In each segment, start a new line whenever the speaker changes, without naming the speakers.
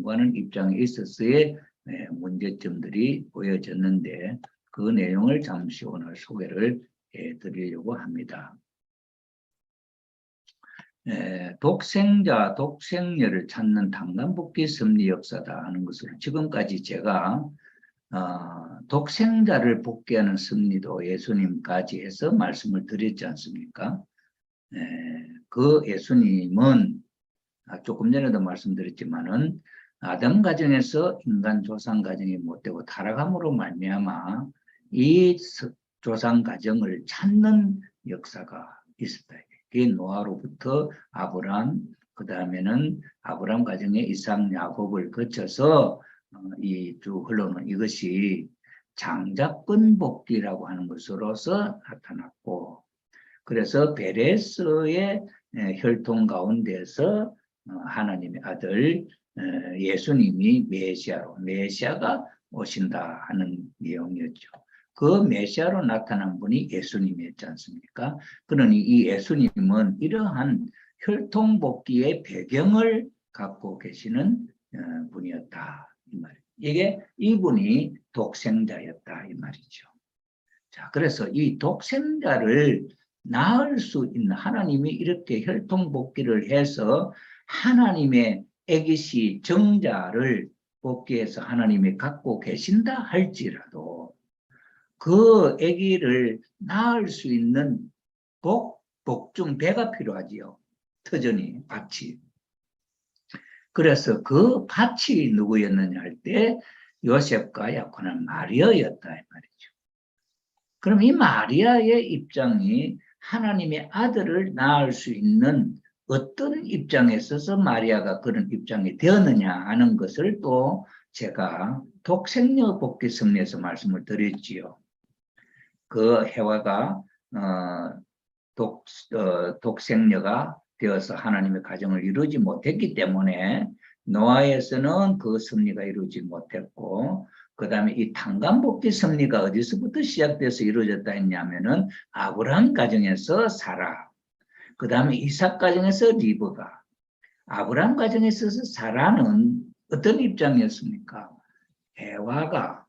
연구하는 입장에 있어서의 문제점들이 보여졌는데 그 내용을 잠시 오늘 소개를 해드리려고 합니다. 독생자, 독생녀를 찾는 당간복귀 섭리 역사다 하는 것으로 지금까지 제가 독생자를 복귀하는 섭리도 예수님까지 해서 말씀을 드렸지 않습니까? 그 예수님은 조금 전에도 말씀드렸지만은 아담 가정에서 인간 조상 가정이 못되고 타락함으로 말미암아 이 조상 가정을 찾는 역사가 있었다. 그게 노아로부터 아브람, 그 다음에는 아브람 가정의 이삭, 야곱을 거쳐서 이 쭉 흘러오는 이것이 장자권 복귀라고 하는 것으로서 나타났고, 그래서 베레스의 혈통 가운데서 하나님의 아들 예수님이 메시아가 오신다 하는 내용이었죠. 그 메시아로 나타난 분이 예수님이었지 않습니까? 그러니 이 예수님은 이러한 혈통복귀의 배경을 갖고 계시는 분이었다 이 말이에요. 이게 이분이 독생자였다 이 말이죠. 자, 그래서 이 독생자를 낳을 수 있는, 하나님이 이렇게 혈통복귀를 해서 하나님의 애기시 정자를 복귀해서 하나님이 갖고 계신다 할지라도 그 아기를 낳을 수 있는 복중 배가 필요하지요. 터전이, 밭이. 그래서 그 밭이 누구였느냐 할 때 요셉과 약혼한 마리아였다 이 말이죠. 그럼 이 마리아의 입장이 하나님의 아들을 낳을 수 있는 어떤 입장에 있어서 마리아가 그런 입장이 되었느냐 하는 것을 또 제가 독생녀 복귀 섭리에서 말씀을 드렸지요. 그 해와가 독생녀가 되어서 하나님의 가정을 이루지 못했기 때문에 노아에서는 그 섭리가 이루지 못했고, 그 다음에 이 당간복귀 섭리가 어디서부터 시작돼서 이루어졌다 했냐면은 아브라함 가정에서 사라, 그 다음에 이삭 가정에서 리브가. 아브라함 가정에서 사라는 어떤 입장이었습니까? 해와가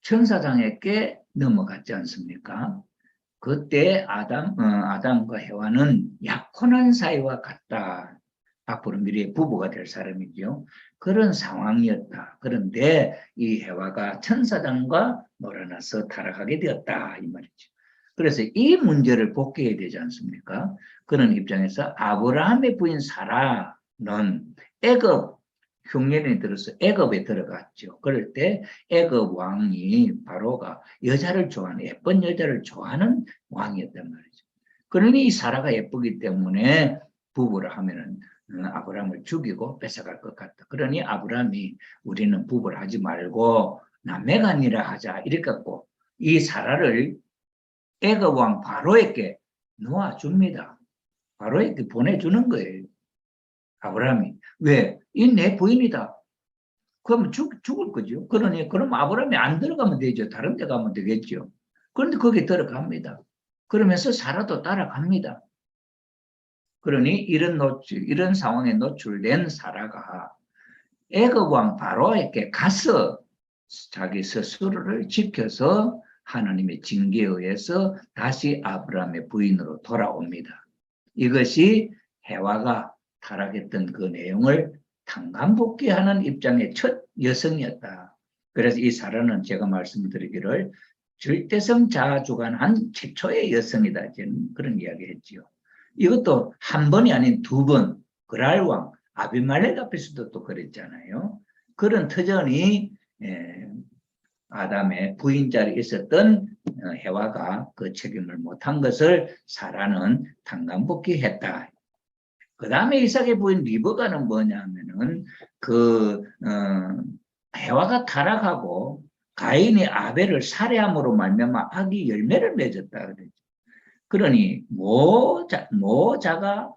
천사장에게 넘어갔지 않습니까? 그때 아담과 해와는 약혼한 사이와 같다. 앞으로 미래의 부부가 될 사람이죠. 그런 상황이었다. 그런데 이 해와가 천사장과 놀아나서 타락하게 되었다 이 말이죠. 그래서 이 문제를 복귀해야 되지 않습니까? 그런 입장에서 아브라함의 부인 사라는 애굽 흉년이 들어서 애굽에 들어갔죠. 그럴 때 애굽 왕이 바로가 여자를 좋아하는, 예쁜 여자를 좋아하는 왕이었단 말이죠. 그러니 이 사라가 예쁘기 때문에 부부를 하면은 아브라함을 죽이고 뺏어갈 것 같다. 그러니 아브라함이 우리는 부부를 하지 말고 남매간이라 하자 이렇게 갖고 이 사라를 애굽 왕 바로에게 놓아줍니다. 바로에게 보내주는 거예요. 아브라함이. 왜? 이 내 부인이다. 그러면 죽을 거죠. 그러니 그럼 아브라함이 안 들어가면 되죠. 다른 데 가면 되겠죠. 그런데 거기 들어갑니다. 그러면서 사라도 따라갑니다. 그러니 이런 상황에 노출된 사라가 애굽 왕 바로에게 가서 자기 스스로를 지켜서 하나님의 징계에 의해서 다시 아브라함의 부인으로 돌아옵니다. 이것이 해와가 타락했던 그 내용을 당간복귀하는 입장의 첫 여성이었다. 그래서 이 사라는 제가 말씀드리기를 절대성 자주관한 최초의 여성이다. 저는 그런 이야기 했지요. 이것도 한 번이 아닌 두 번, 그랄왕, 아비말렉 앞에서도 또 그랬잖아요. 그런 터전이 아담의 부인자리에 있었던 해와가 그 책임을 못한 것을 사라는 당간복귀했다. 그 다음에 이삭의 부인 리브가는 뭐냐면은 해와가 타락하고 가인이 아벨을 살해함으로 말미암아 악이 열매를 맺었다 그랬죠. 그러니 모자가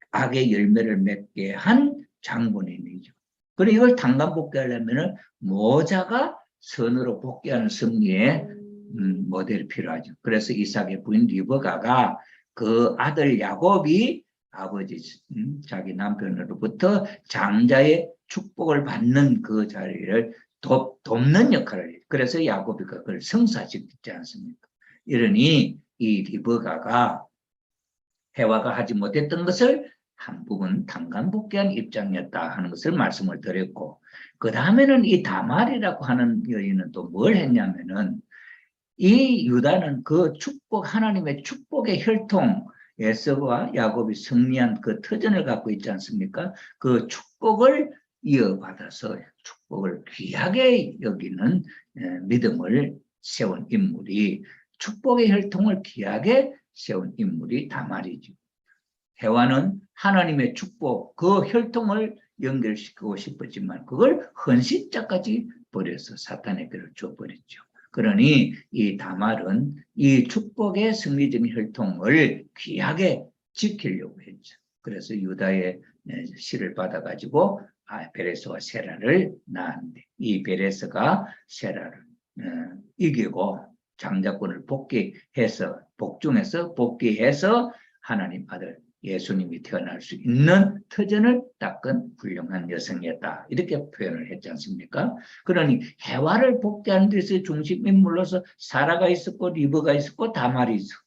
악의 열매를 맺게 한 장본인이죠. 그리고 이걸 당간복귀하려면은 모자가 선으로 복귀하는 섭리의 모델이 필요하죠. 그래서 이삭의 부인 리브가가 그 아들 야곱이 아버지, 자기 남편으로부터 장자의 축복을 받는 그 자리를 돕는 역할을 해요. 그래서 야곱이 그걸 성사시키지 않습니까? 이러니 이 리브가가 해와가 하지 못했던 것을 한 부분 tan간복귀한 입장이었다 하는 것을 말씀을 드렸고, 그 다음에는 이 다말이라고 하는 여인은 또 뭘 했냐면은, 이 유다는 그 축복, 하나님의 축복의 혈통, 에서와 야곱이 승리한 그 터전을 갖고 있지 않습니까? 그 축복을 이어받아서 축복을 귀하게 여기는 믿음을 세운 인물이, 축복의 혈통을 귀하게 세운 인물이 다말이죠. 해와는 하나님의 축복, 그 혈통을 연결시키고 싶었지만 그걸 헌신자까지 버려서 사탄에게 줘버렸죠. 그러니 이 다말은 이 축복의 승리적인 혈통을 귀하게 지키려고 했죠. 그래서 유다의 씨를 받아가지고 베레스와 세라를 낳았는데, 이 베레스가 세라를 이기고 장자권을 복중해서 복귀해서 하나님 아들 예수님이 태어날 수 있는 터전을 닦은 훌륭한 여성이었다. 이렇게 표현을 했지 않습니까? 그러니 해와를 복귀하는 데서 중심 인물로서 사라가 있었고 리브가 있었고 다말이 있었고,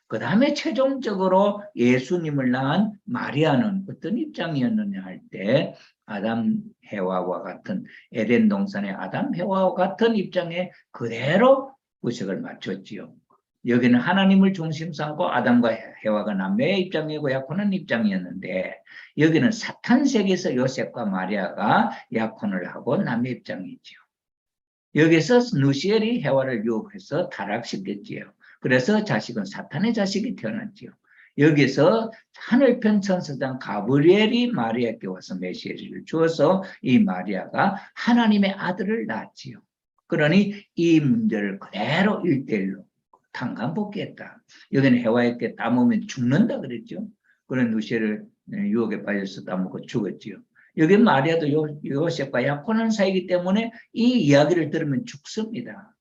그 다음에 최종적으로 예수님을 낳은 마리아는 어떤 입장이었느냐 할 때, 아담 해와와 같은, 에덴 동산의 아담 해와와 같은 입장에 그대로 구색을 맞췄지요. 여기는 하나님을 중심 삼고 아담과 해와가 남매의 입장이고 약혼한 입장이었는데, 여기는 사탄 세계에서 요셉과 마리아가 약혼을 하고 남매 입장이지요. 여기서 누시엘이 해와를 유혹해서 타락시켰지요. 그래서 자식은 사탄의 자식이 태어났지요. 여기서 하늘편 천사장 가브리엘이 마리아에게 와서 메시지를 주어서 이 마리아가 하나님의 아들을 낳았지요. 그러니 이 문제를 그대로 1:1로 tan간복귀했다. 여기는 해와에게 따먹으면 죽는다 그랬죠. 그런 누시엘을 유혹에 빠져서 따먹고 죽었지요. 여기 마리아도 요셉과 약혼한 사이이기 때문에 이 이야기를 들으면 죽습니다.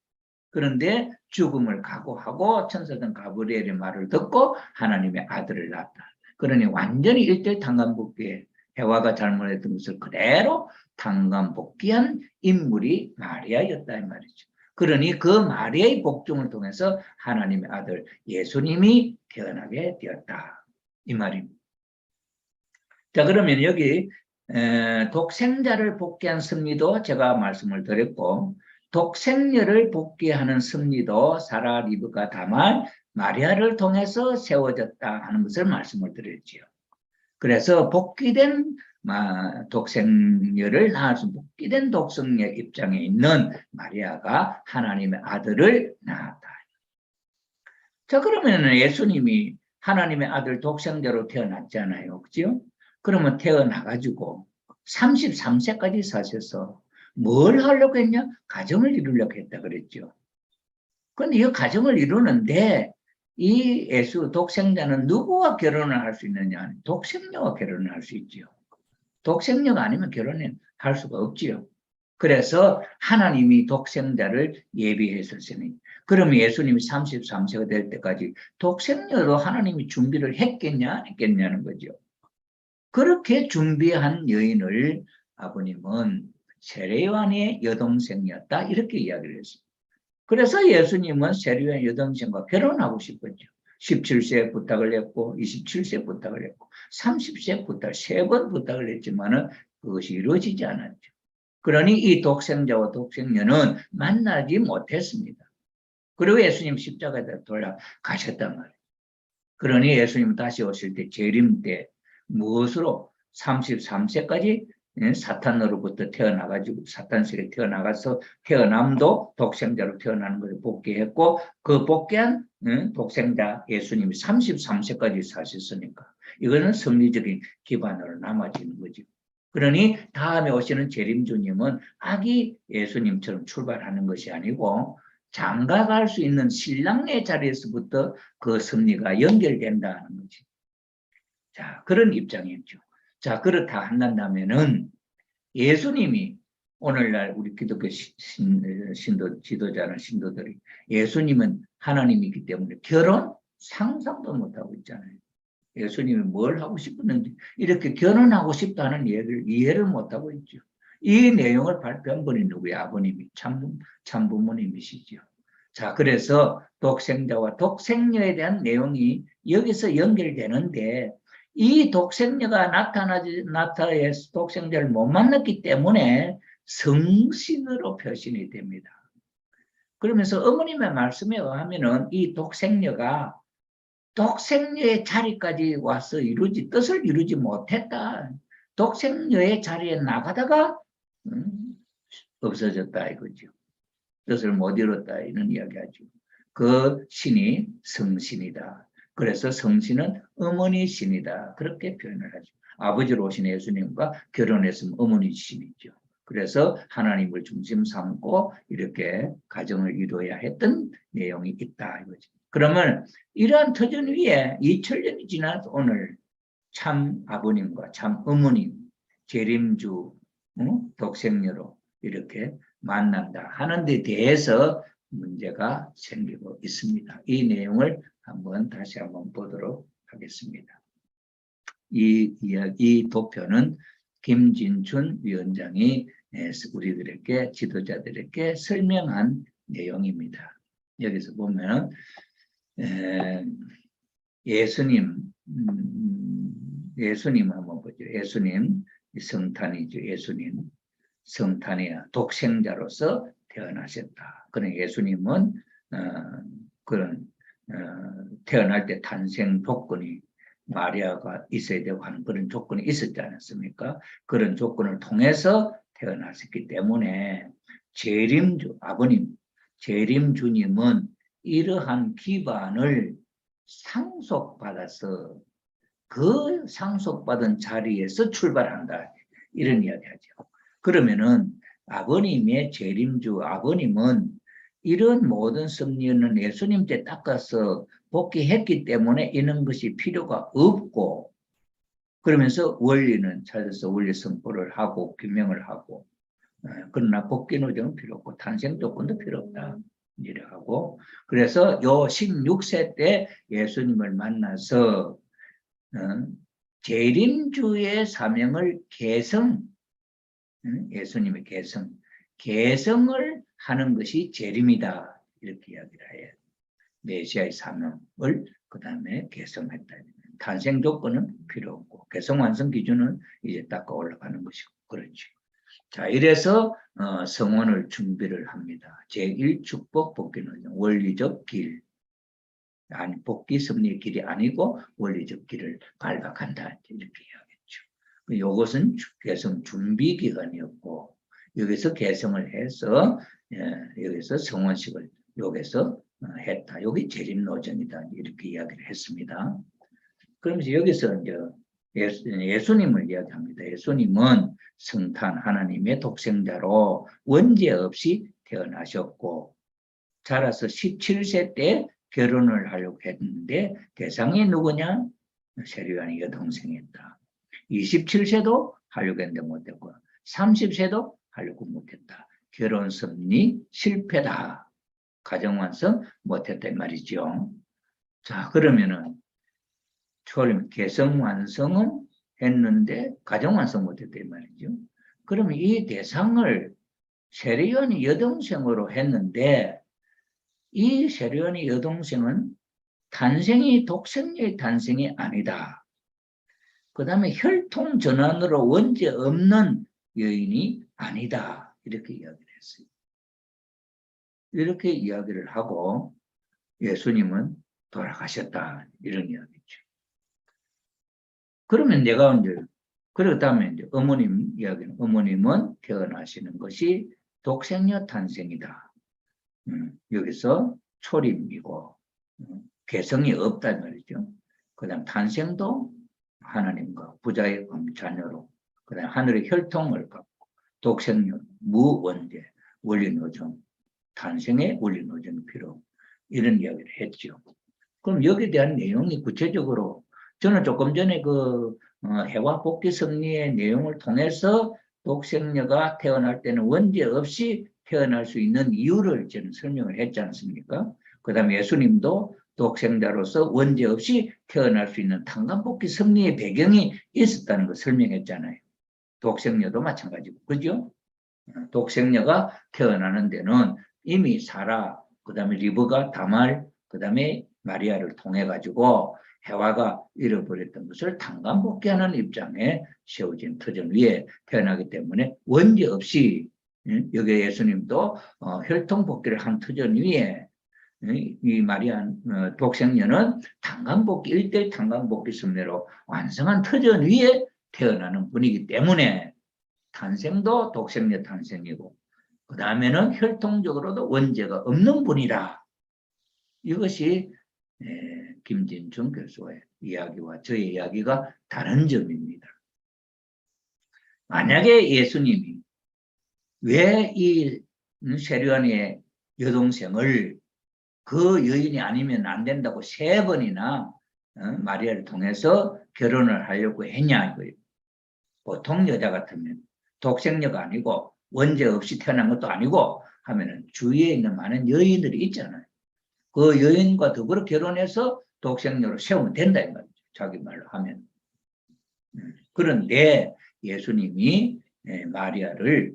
그런데 죽음을 각오하고 천사장 가브리엘의 말을 듣고 하나님의 아들을 낳았다. 그러니 완전히 1:1 tan간복귀에 해와가 잘못했던 것을 그대로 tan간복귀한 인물이 마리아였다 이 말이죠. 그러니 그 마리아의 복종을 통해서 하나님의 아들 예수님이 태어나게 되었다 이 말입니다. 자, 그러면 여기 독생자를 복귀한 섭리도 제가 말씀을 드렸고, 독생녀를 복귀하는 섭리도 사라, 리브가, 다말, 마리아를 통해서 세워졌다 하는 것을 말씀을 드렸지요. 그래서 복귀된 독생녀를 낳아서 복귀된 독생녀 입장에 있는 마리아가 하나님의 아들을 낳았다. 자, 그러면 예수님이 하나님의 아들 독생자로 태어났잖아요. 그죠? 그러면 태어나가지고 33세까지 사셔서 뭘 하려고 했냐? 가정을 이루려고 했다 그랬죠. 그런데 이 가정을 이루는데 이 예수 독생자는 누구와 결혼을 할 수 있느냐? 독생녀와 결혼을 할 수 있지요. 독생녀가 아니면 결혼을 할 수가 없지요. 그래서 하나님이 독생자를 예비했었으니, 그러면 예수님이 33세가 될 때까지 독생녀로 하나님이 준비를 했겠냐 안 했겠냐는 거죠. 그렇게 준비한 여인을 아버님은 세례요한의 여동생이었다 이렇게 이야기를 했습니다. 그래서 예수님은 세례요한 여동생과 결혼하고 싶었죠. 17세 부탁을 했고 27세 부탁을 했고 30세 부탁 3번 부탁을 했지만은 그것이 이루어지지 않았죠. 그러니 이 독생자와 독생녀는 만나지 못했습니다. 그리고 예수님 십자가에 돌아가셨단 말이에요. 그러니 예수님 다시 오실 때 재림 때 무엇으로 33세까지 사탄으로부터 태어나가지고 사탄세계 태어나가서 태어남도 독생자로 태어나는 것을 복귀했고, 그 복귀한 독생자 예수님이 33세까지 사셨으니까 이거는 성리적인 기반으로 남아지는 거죠. 그러니 다음에 오시는 재림주님은 아기 예수님처럼 출발하는 것이 아니고 장가갈 수 있는 신랑의 자리에서부터 그 섭리가 연결된다는 거지. 자, 그런 입장이었죠. 자, 그렇다 한다면은 예수님이 오늘날 우리 기독교 지도자나 신도들이 예수님은 하나님이기 때문에 결혼 상상도 못하고 있잖아요. 예수님이 뭘 하고 싶었는지 이렇게 결혼하고 싶다는 얘기를 이해를 못하고 있죠. 이 내용을 발표한 분이 누구야? 아버님이 참부모님이시죠. 자, 그래서 독생자와 독생녀에 대한 내용이 여기서 연결되는데 이 독생녀가 나타나서 독생자를 못 만났기 때문에 성신으로 표신이 됩니다. 그러면서 어머님의 말씀에 의하면은 이 독생녀가 독생녀의 자리까지 와서 뜻을 이루지 못했다. 독생녀의 자리에 나가다가 없어졌다 이거죠. 뜻을 못 이뤘다 이런 이야기하죠. 그 신이 성신이다. 그래서 성신은 어머니 신이다. 그렇게 표현을 하죠. 아버지로 오신 예수님과 결혼했으면 어머니 신이죠. 그래서 하나님을 중심 삼고 이렇게 가정을 이루어야 했던 내용이 있다 이거죠. 그러면 이러한 터전 위에 2000년이 지난 오늘 참 아버님과 참 어머님, 재림주, 독생녀로 이렇게 만난다 하는 데 대해서 문제가 생기고 있습니다. 이 내용을 다시 한번 보도록 하겠습니다. 이 도표는 김진춘 위원장이 우리들에게 지도자들에게 설명한 내용입니다. 여기서 보면 예수님 한번 보죠. 예수님 성탄이죠. 예수님 성탄이야 독생자로서 태어나셨다. 그런 예수님은 태어날 때 탄생 조건이 마리아가 있어야 되고 하는 그런 조건이 있었지 않았습니까? 그런 조건을 통해서 태어나셨기 때문에 재림주 아버님, 재림주님은 이러한 기반을 상속받아서 그 상속받은 자리에서 출발한다. 이런 이야기하죠. 그러면은 아버님의 재림주 아버님은 이런 모든 섭리는 예수님 때 닦아서 복귀했기 때문에 이런 것이 필요가 없고 그러면서 원리는 찾아서 원리 선포를 하고 규명을 하고 그러나 복귀 노정은 필요 없고 탄생 조건도 필요 없다. 이래 하고 그래서 요 16세 때 예수님을 만나서 재림주의 사명을 예수님의 개성을 하는 것이 재림이다. 이렇게 이야기를 해요. 메시아의 사명을 그 다음에 개성했다. 탄생 조건은 필요 없고 개성 완성 기준은 이제 딱 올라가는 것이고 그렇죠. 자, 이래서 성원을 준비를 합니다. 제1축복 복귀는 원리적 길. 아니, 복귀 섭리의 길이 아니고 원리적 길을 발박한다. 이렇게 이야기했죠. 이것은 개성 준비 기간이었고 여기서 개성을 해서 여기서 성원식을 여기서 했다. 여기 재림노전이다. 이렇게 이야기를 했습니다. 그러면서 여기서 이제 예수님을 이야기합니다. 예수님은 성탄 하나님의 독생자로 원죄 없이 태어나셨고 자라서 17세 때 결혼을 하려고 했는데 대상이 누구냐? 세례요한의 여동생이었다. 27세도 하려고 했는데 못했고 30세도 하려고 못했다. 결혼 섭리 실패다. 가정 완성 못했다 말이죠. 자, 그러면은 개성 완성은 했는데 가정 완성 못했다 말이죠. 그러면 이 대상을 세례요한의 여동생으로 했는데 이 세례요한의 여동생은 독생녀의 탄생이 아니다. 그 다음에 혈통 전환으로 원죄 없는 여인이 아니다. 이렇게 이야기를 했어요. 이렇게 이야기를 하고 예수님은 돌아가셨다. 이런 이야기죠. 그러면 내가 이제 그리고 다음에 이제 어머님 이야기는 어머님은 태어나시는 것이 독생녀 탄생이다. 여기서 초림이고 개성이 없다는 말이죠. 그 다음 탄생도 하나님과 부자의 자녀로 그 다음 하늘의 혈통을 갖고 독생녀, 무원죄, 원리노정, 탄생의 원리노정 필요 이런 이야기를 했죠. 그럼 여기에 대한 내용이 구체적으로 저는 조금 전에 해와 복귀 섭리의 내용을 통해서 독생녀가 태어날 때는 원죄 없이 태어날 수 있는 이유를 저는 설명을 했지 않습니까? 그 다음에 예수님도 독생자로서 원죄 없이 태어날 수 있는 탄감복귀 섭리의 배경이 있었다는 걸 설명했잖아요. 독생녀도 마찬가지고, 그죠? 독생녀가 태어나는 데는 이미 사라, 그 다음에 리브가 다말, 그 다음에 마리아를 통해 가지고 해와가 잃어버렸던 것을 탄감복귀하는 입장에 세워진 터전 위에 태어나기 때문에 원죄 없이, 여기 예수님도 혈통복귀를 한 터전 위에 이 마리아 독생녀는 탄감복귀, 일대 탄감복귀 섭리로 완성한 터전 위에 태어나는 분이기 때문에 탄생도 독생녀 탄생이고, 그 다음에는 혈통적으로도 원죄가 없는 분이라. 이것이 김진중 교수의 이야기와 저의 이야기가 다른 점입니다. 만약에 예수님이 왜 이 세류안의 여동생을 그 여인이 아니면 안 된다고 3번이나 마리아를 통해서 결혼을 하려고 했냐 이거예요. 보통 여자 같으면 독생녀가 아니고 원죄 없이 태어난 것도 아니고 하면은 주위에 있는 많은 여인들이 있잖아요. 그 여인과 더불어 결혼해서 독생녀로 세우면 된다 이 말이죠. 자기 말로 하면. 그런데 예수님이 마리아를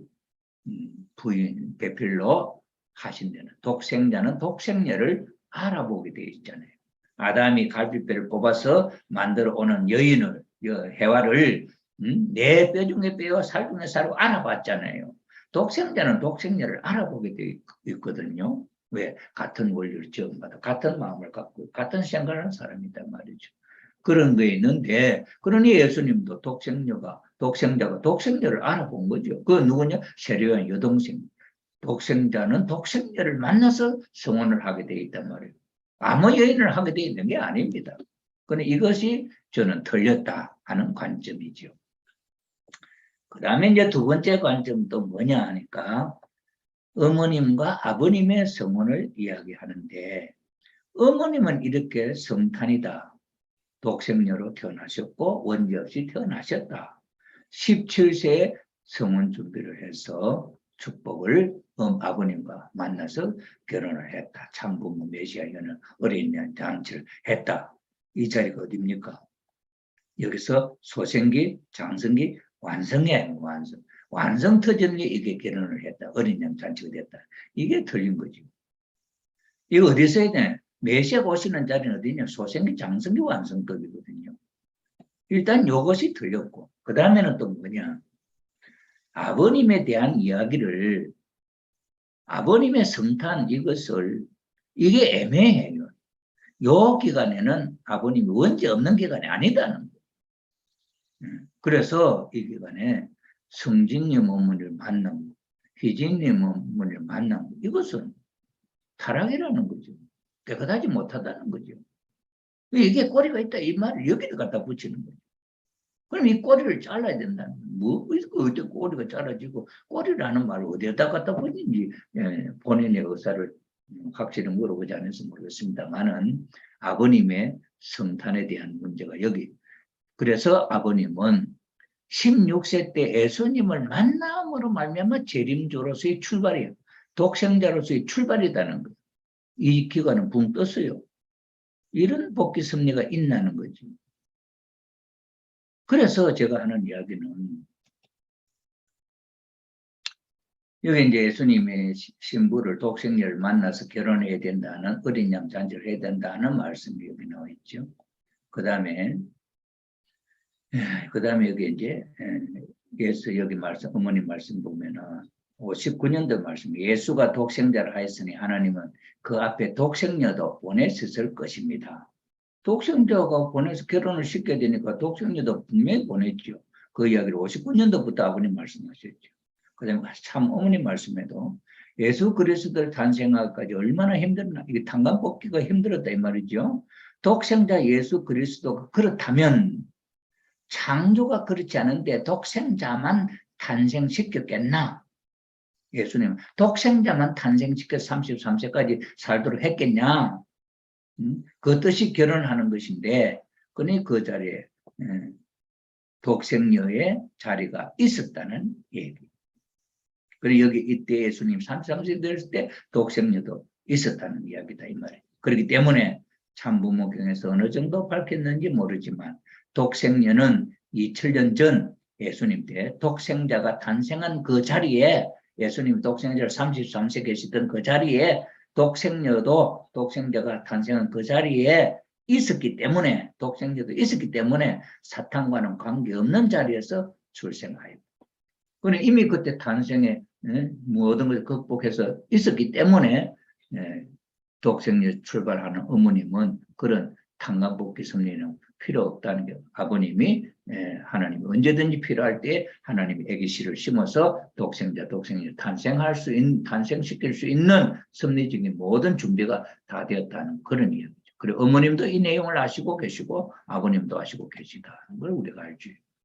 부인 배필로 하신 데는 독생자는 독생녀를 알아보게 되어 있잖아요. 아담이 갈비뼈를 뽑아서 만들어 오는 여인을, 해와를 내 뼈 중에 뼈와 살 중에 살로 알아봤잖아요. 독생자는 독생녀를 알아보게 되어 있거든요. 왜? 같은 원리를 지음받아 같은 마음을 갖고 같은 생각을 하는 사람이란 말이죠. 그런 게 있는데, 그러니 예수님도 독생자가 독생녀를 알아본 거죠. 그 누구냐? 세례요한 여동생. 독생자는 독생녀를 만나서 성혼을 하게 되어 있단 말이에요. 아무 여인을 하게 되어 있는 게 아닙니다. 그런데 이것이 저는 틀렸다 하는 관점이죠. 그 다음에 이제 두 번째 관점도 뭐냐 하니까 어머님과 아버님의 성혼을 이야기하는데, 어머님은 이렇게 성탄이다. 독생녀로 태어나셨고 원죄 없이 태어나셨다. 17세에 성혼 준비를 해서 축복을 아버님과 만나서 결혼을 했다. 참부모 메시아에는 어린 양 잔치를 했다. 이 자리가 어디입니까? 여기서 소생기, 장성기, 완성이에요. 완성 터전에 이게 결혼을 했다. 어린 양 잔치가 됐다. 이게 틀린 거죠. 이거 어디서 해야 되나? 메시아가 오시는 자리는 어디냐? 소생기, 장성기, 완성급이거든요. 일단 이것이 틀렸고, 그 다음에는 또 뭐냐? 아버님에 대한 이야기를, 아버님의 성탄 이것을, 이게 애매해요. 요 기간에는 아버님이 원죄 없는 기간이 아니다는 거예요. 그래서 이 기간에 성진님 어머니를 만나고 희진님 어머니를 만나고 이것은 타락이라는 거죠. 깨끗하지 못하다는 거죠. 이게 꼬리가 있다 이 말을 여기다 갖다 붙이는 거죠. 그럼 이 꼬리를 잘라야 된다는 거예요. 뭐 어디 꼬리가 잘라지고 꼬리라는 말을 어디에다 갖다 붙이는지 본인의 의사를 확실히 물어보지 않아서 모르겠습니다만은 아버님의 성탄에 대한 문제가 여기. 그래서 아버님은 16세 때 예수님을 만남으로 말미암아 재림조로서의 출발이에요. 독생자로서의 출발이라는 거예요. 이 기간은 붕 떴어요. 이런 복귀 섭리가 있나는 거죠. 그래서 제가 하는 이야기는 여기 이제 예수님의 신부를 독생녀를 만나서 결혼해야 된다는 어린 양 잔치를 해야 된다는 말씀이 여기 나와 있죠. 그 다음에 여기 이제 예수 여기 말씀 어머님 말씀 보면은 59년도 말씀 예수가 독생자를 하였으니 하나님은 그 앞에 독생녀도 보내셨을 것입니다. 독생자가 보내서 결혼을 시켜야 되니까 독생녀도 분명히 보냈죠. 그 이야기를 59년도부터 아버님 말씀하셨죠. 그 다음에 참 어머님 말씀에도 예수 그리스도를 탄생하기까지 얼마나 힘들나, 이게 탄감 뽑기가 힘들었다 이 말이죠. 독생자 예수 그리스도가 그렇다면 창조가 그렇지 않은데 독생자만 탄생시켰겠나? 예수님 독생자만 탄생시켜 33세까지 살도록 했겠냐? 그 뜻이 결혼하는 것인데, 그러니 그 자리에 독생녀의 자리가 있었다는 얘기. 그리고 여기 이때 예수님 33세 됐을 때 독생녀도 있었다는 이야기다 이 말이에요. 그렇기 때문에 참부모경에서 어느 정도 밝혔는지 모르지만 독생녀는 2000년 전 예수님 때 독생자가 탄생한 그 자리에 예수님 독생자를 33세 계시던 그 자리에 독생녀도 독생자가 탄생한 그 자리에 있었기 때문에 독생자도 있었기 때문에 사탄과는 관계없는 자리에서 출생하였다. 그러니 이미 그때 탄생에 모든 것을 극복해서 있었기 때문에 독생녀 출발하는 어머님은 그런 탄광복귀 섭리는 필요 없다는 게 아버님이 하나님이 언제든지 필요할 때 하나님이 아기씨를 심어서 독생자 탄생시킬 수 있는 섭리적인 모든 준비가 다 되었다는 그런 이야기죠. 그리고 어머님도 이 내용을 아시고 계시고 아버님도 아시고 계시다는 걸 우리가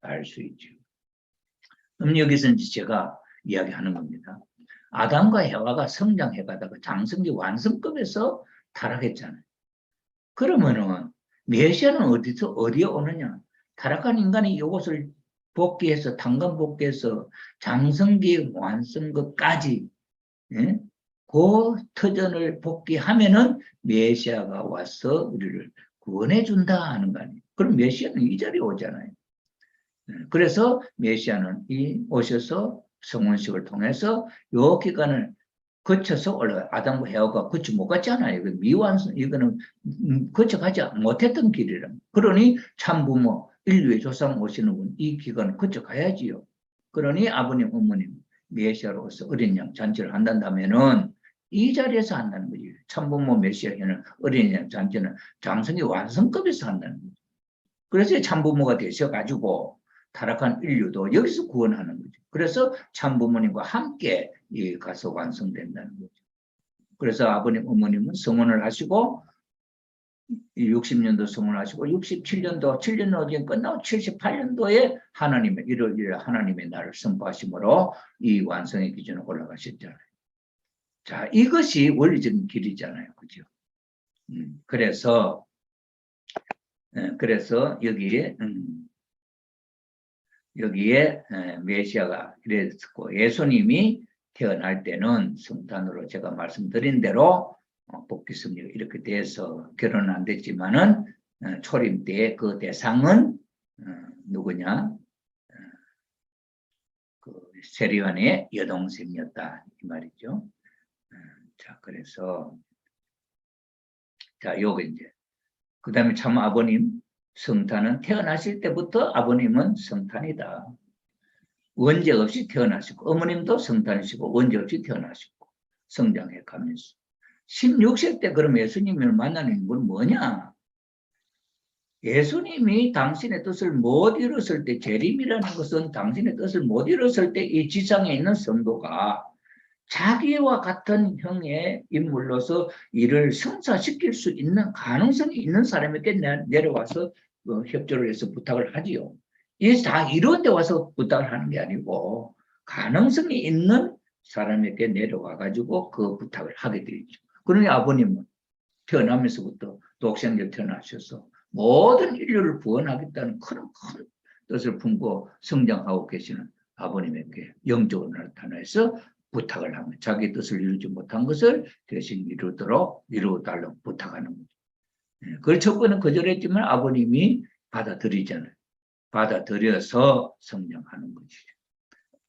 알 수 있죠. 그럼 여기서 이제 제가 이야기하는 겁니다. 아담과 해와가 성장해 가다가 장성기 완성급에서 타락했잖아요. 그러면은 메시아는 어디에 오느냐? 타락한 인간이 이것을 복귀해서 탄광 복귀해서 장성기 완성급까지 그 터전을 복귀하면은 메시아가 와서 우리를 구원해 준다 하는 거 아니에요. 그럼 메시아는 이 자리에 오잖아요. 그래서 메시아는 오셔서 성원식을 통해서 요 기간을 거쳐서 올라가요. 아담과 해와가 거쳐 못 갔잖아요. 미완성, 이거는 거쳐가지 못했던 길이라. 그러니 참부모, 인류의 조상 오시는 분, 이 기간을 거쳐가야지요. 그러니 아버님, 어머님, 메시아로서 어린 양 잔치를 한다면은 이 자리에서 한다는 거지. 참부모 메시아에는 어린 양 잔치는 장성이 완성급에서 한다는 거죠. 그래서 참부모가 되셔가지고 타락한 인류도 여기서 구원하는 거죠. 그래서 참부모님과 함께 가서 완성된다는 거죠. 그래서 아버님, 어머님은 성원을 하시고 60년도 성원을 하시고 67년도, 7년 어디에 끝나고 78년도에 하나님의 1월 1일 하나님의 날을 선포하심으로 이 완성의 기준에 올라가셨잖아요. 자, 이것이 원리적인 길이잖아요. 그죠? 그래서 여기에 메시아가 이랬고 예수님이 태어날 때는 성탄으로 제가 말씀드린 대로 복귀습리가 이렇게 돼서 결혼은 안 됐지만은 초림 때 그 대상은 누구냐? 그 세리완의 여동생이었다 이 말이죠. 자, 그래서 자, 요거 이제 그 다음에 참 아버님 성탄은 태어나실 때부터 아버님은 성탄이다. 원죄 없이 태어나시고 어머님도 성탄이시고 원죄 없이 태어나시고 성장해 가면서 16세 때 그럼 예수님을 만나는 건 뭐냐? 예수님이 당신의 뜻을 못 이뤘을 때 재림이라는 것은 당신의 뜻을 못 이뤘을 때 이 지상에 있는 성도가 자기와 같은 형의 인물로서 이를 성사시킬 수 있는 가능성이 있는 사람에게 내려와서 협조를 해서 부탁을 하지요. 이게 다 이런 데 와서 부탁을 하는 게 아니고 가능성이 있는 사람에게 내려와 가지고 그 부탁을 하게 되죠. 그러니 아버님은 태어나면서부터 독생자 태어나셔서 모든 인류를 구원하겠다는 큰 뜻을 품고 성장하고 계시는 아버님에게 영적으로 나타나서 부탁을 하면 자기 뜻을 이루지 못한 것을 대신 이루어달라고 부탁하는 거죠. 그걸 첫 번은 거절했지만 아버님이 받아들이잖아요. 받아들여서 성장하는 거죠.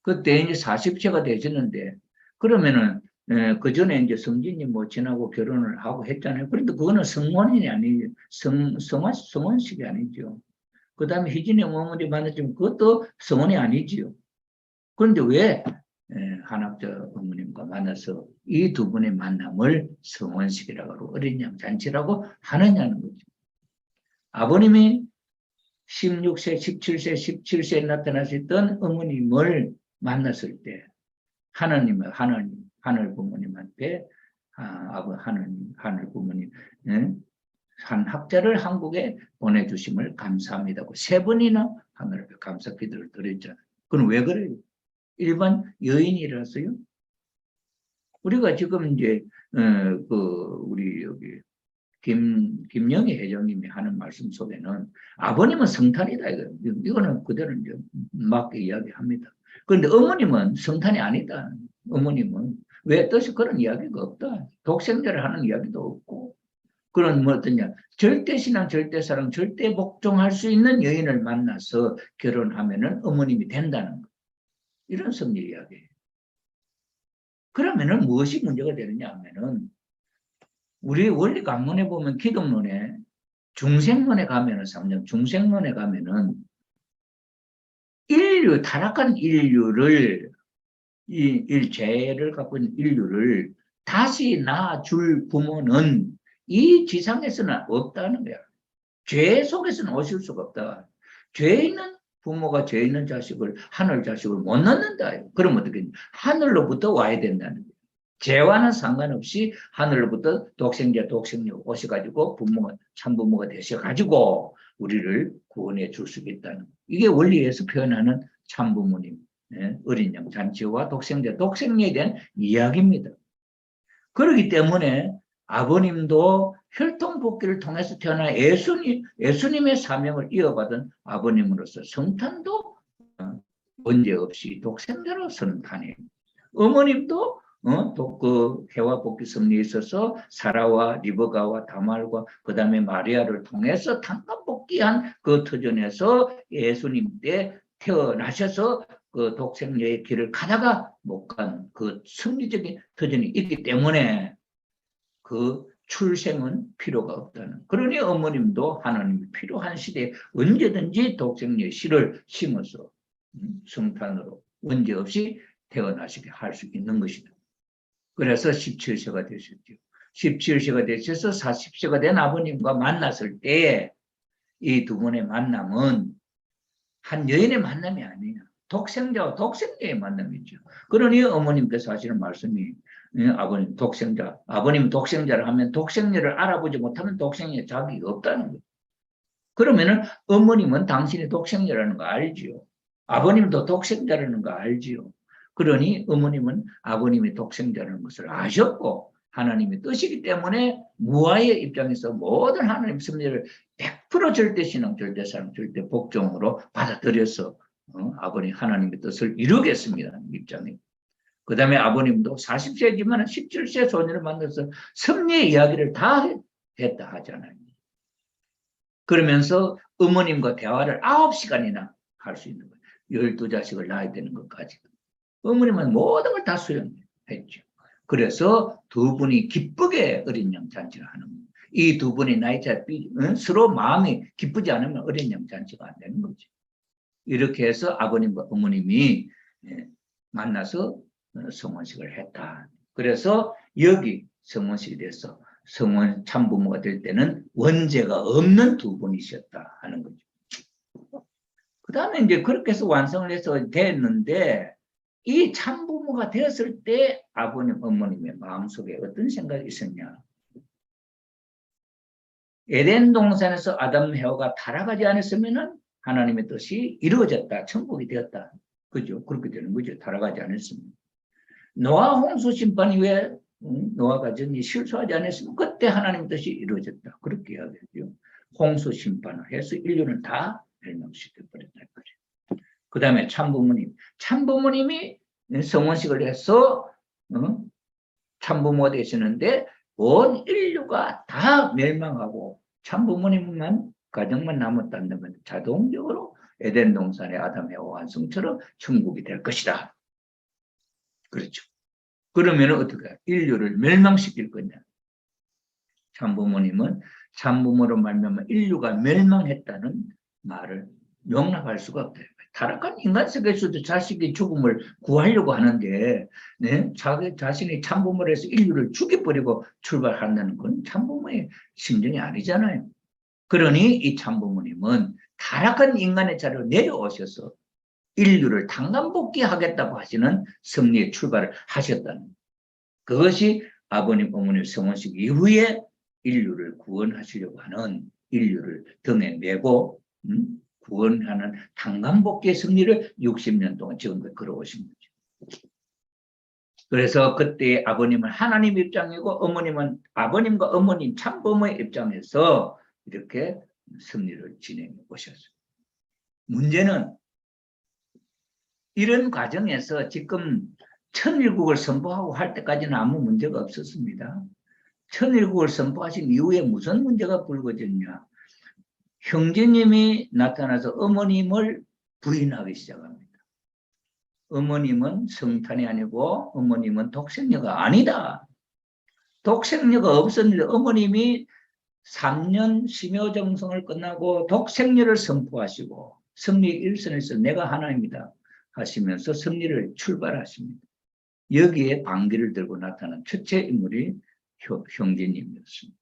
그때 이제 40세가 되셨는데 그러면은 그 전에 이제 성진이 뭐 지나고 결혼을 하고 했잖아요. 그런데 그거는 성원이 아니죠. 성원식이 아니죠. 그 다음에 희진이 어머니 만났지만 그것도 성원이 아니지요. 그런데 왜 한학자 어머님과 만나서 이 두 분의 만남을 성원식이라고 하고 어린 양 잔치라고 하느냐는 거죠. 아버님이 16세, 17세에 나타나셨던 어머님을 만났을 때 하늘 부모님한테 하늘 부모님 한 학자를 한국에 보내주심을 감사합니다고 3번이나 하늘 앞에 감사 기도를 드렸잖아요. 그건 왜 그래요? 일반 여인이라서요. 우리가 지금 이제 우리 여기 김영희 회장님이 하는 말씀 속에는 아버님은 성탄이다 이거는 그대로 이제 맞게 이야기합니다. 그런데 어머님은 성탄이 아니다. 어머님은 왜 뜻이 그런 이야기가 없다. 독생자를 하는 이야기도 없고 그런 뭐 어떠냐. 절대신앙, 절대사랑, 절대복종할 수 있는 여인을 만나서 결혼하면은 어머님이 된다는 거. 이런 섭리 이야기예요. 그러면은 무엇이 문제가 되느냐 하면은 우리 원리 강론에 보면 기독론에 중생론에 가면은 중생론에 가면은 타락한 인류를 죄를 갖고 있는 인류를 다시 낳아줄 부모는 이 지상에서는 없다는 거야. 죄 속에서는 오실 수가 없다. 죄 있는 부모가 죄 있는 자식을 하늘 자식을 못 낳는다. 그럼 어떻게 하늘로부터 와야 된다는 거야. 죄와는 상관없이 하늘로부터 독생자 오셔가지고 참부모가 되셔가지고 우리를 구원해 줄 수 있다는 거야. 이게 원리에서 표현하는 참부모님, 어린 양 잔치와 독생에 대한 이야기입니다. 그렇기 때문에 아버님도 혈통복귀를 통해서 태어난 예수님의 사명을 이어받은 아버님으로서 성탄도 문제없이 독생자로 성탄해요. 어머님도 그 해와 복귀 섭리에 있어서 사라와 리브가와 다말과 그 다음에 마리아를 통해서 탄감복귀한 그 터전에서 예수님 때 태어나셔서 그 독생녀의 길을 가다가 못 간 그 승리적인 터전이 있기 때문에 그 출생은 필요가 없다는. 그러니 어머님도 하나님이 필요한 시대에 언제든지 독생녀의 씨를 심어서 성탄으로 문제없이 태어나시게 할 수 있는 것이다. 그래서 17세가 되셨죠. 17세가 되셔서 40세가 된 아버님과 만났을 때에 이 두 분의 만남은 한 여인의 만남이 아니에요. 독생자와 독생자의 만남이죠. 그러니 어머님께서 하시는 말씀이 아버님 독생자, 아버님 독생자를 하면 독생자를 알아보지 못하면 독생자의 자격이 없다는 거예요. 그러면은 어머님은 당신이 독생자라는 거 알지요. 아버님도 독생자라는 거 알지요. 그러니 어머님은 아버님이 독생자라는 것을 아셨고 하나님의 뜻이기 때문에 무아의 입장에서 모든 하나님 섭리를 100% 절대신앙, 절대사랑, 절대복종으로 받아들여서 아버님 하나님의 뜻을 이루겠습니다. 입장이. 그 다음에 아버님도 40세지만 17세 소년을 만나서 섭리의 이야기를 다 했다 하잖아요. 그러면서 어머님과 대화를 9시간이나 할 수 있는 거예요. 12자식을 낳아야 되는 것까지. 어머님은 모든 걸 다 수용했죠. 그래서 두 분이 기쁘게 어린 양 잔치를 하는 거예요. 이 두 분이 나이 차이 서로 마음이 기쁘지 않으면 어린 양 잔치가 안 되는 거죠. 이렇게 해서 아버님과 어머님이 만나서 성혼식을 했다. 그래서 여기 성혼식이 돼서 참부모가 될 때는 원죄가 없는 두 분이셨다 하는 거죠. 그 다음에 이제 그렇게 해서 완성을 해서 됐는데 이 참부모가 되었을 때 아버님, 어머님의 마음속에 어떤 생각이 있었냐. 에덴 동산에서 아담 해와가 타락하지 않았으면 하나님의 뜻이 이루어졌다. 천국이 되었다. 그죠? 그렇게 되는 거죠. 타락하지 않았으면. 노아 홍수 심판 이후에 노아 가정이 실수하지 않았으면 그때 하나님의 뜻이 이루어졌다. 그렇게 이야기하죠. 홍수 심판을 해서 인류는 다 멸망시켜버렸다. 그 다음에 참부모님이 성혼식을 해서 참부모가 되시는데 온 인류가 다 멸망하고 참부모님만 가정만 남았다면 자동적으로 에덴 동산의 아담 해와 완성처럼 천국이 될 것이다. 그렇죠. 그러면 어떻게 해요? 인류를 멸망시킬 거냐? 참부모님은 참부모로 말미암아 인류가 멸망했다는 말을 용납할 수가 없대요. 타락한 인간 세계에서도 자식의 죽음을 구하려고 하는데 자기 자신이 참부모를 해서 인류를 죽여버리고 출발한다는 건 참부모의 심정이 아니잖아요. 그러니 이 참부모님은 타락한 인간의 자리로 내려오셔서 인류를 탄감복귀하겠다고 하시는 섭리의 출발을 하셨다는 거예요. 그것이 아버님, 어머님 성혼식 이후에 인류를 구원하시려고 하는 인류를 등에 메고 구원하는 탄감복귀의 섭리를 60년 동안 지금까지 걸어오신 거죠. 그래서 그때 아버님은 하나님 입장이고 어머님은 아버님과 어머님 참부모의 입장에서 이렇게 섭리를 진행해 오셨어요. 문제는 이런 과정에서 지금 천일국을 선포하고 할 때까지는 아무 문제가 없었습니다. 천일국을 선포하신 이후에 무슨 문제가 불거졌냐. 형제님이 나타나서 어머님을 부인하기 시작합니다. 어머님은 성탄이 아니고 어머님은 독생녀가 아니다. 독생녀가 없었는데 어머님이 3년 심효정성을 끝나고 독생녀를 선포하시고 승리 일선에서 내가 하나입니다 하시면서 승리를 출발하십니다. 여기에 방귀를 들고 나타난 첫째 인물이 형제님이었습니다.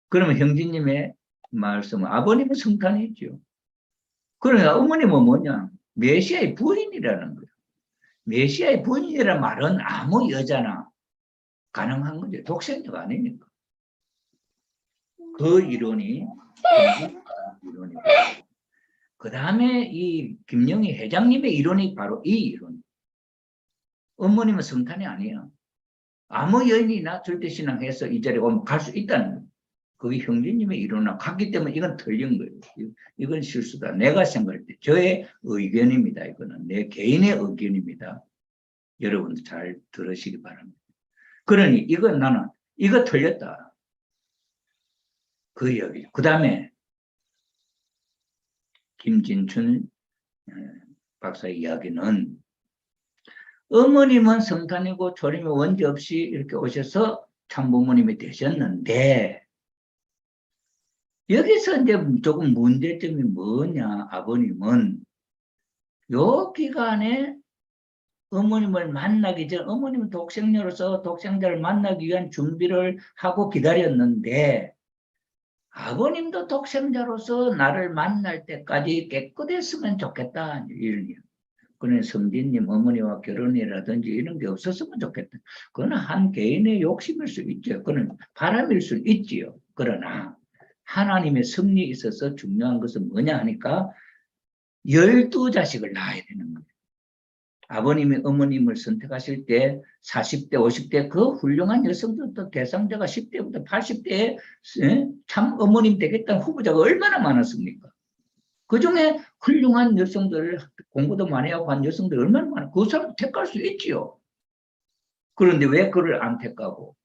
그러면 형제님의 말씀은 아버님은 성탄이죠. 그러니까 어머님은 뭐냐? 메시아의 부인이라는 거예요. 메시아의 부인이라는 말은 아무 여자나 가능한 거죠. 독생녀가 아니니까. 그 이론이 이론이고, 그 다음에 이 김영희 회장님의 이론이 바로 이 이론. 어머님은 성탄이 아니야. 아무 여인이나 절대신앙해서 이 자리에 오면 갈 수 있다는 거예요. 그게 형제님의 이론하고 같기 때문에 이건 틀린 거예요. 이건 실수다. 내가 생각할 때 저의 의견입니다. 이거는 내 개인의 의견입니다. 여러분도 잘 들으시기 바랍니다. 그러니 이건 나는 이거 틀렸다. 그 이야기. 그 다음에 김진춘 박사의 이야기는 어머님은 성탄이고 초림이 원죄 없이 이렇게 오셔서 참부모님이 되셨는데 여기서 이제 조금 문제점이 뭐냐. 아버님은 요 기간에 어머님을 만나기 전 어머님은 독생녀로서 독생자를 만나기 위한 준비를 하고 기다렸는데 아버님도 독생자로서 나를 만날 때까지 깨끗했으면 좋겠다. 그런 성진님 어머니와 결혼이라든지 이런 게 없었으면 좋겠다. 그건 한 개인의 욕심일 수 있죠. 그건 바람일 수 있지요. 그러나 하나님의 섭리에 있어서 중요한 것은 뭐냐 하니까 12자식을 낳아야 되는 거예요. 아버님이 어머님을 선택하실 때 40대, 50대 그 훌륭한 여성들도 대상자가 10대부터 80대에 참 어머님 되겠다는 후보자가 얼마나 많았습니까? 그중에 훌륭한 여성들, 공부도 많이 하고 한 여성들 얼마나 많아. 그 사람 택할 수 있지요. 그런데 왜 그를 안 택하고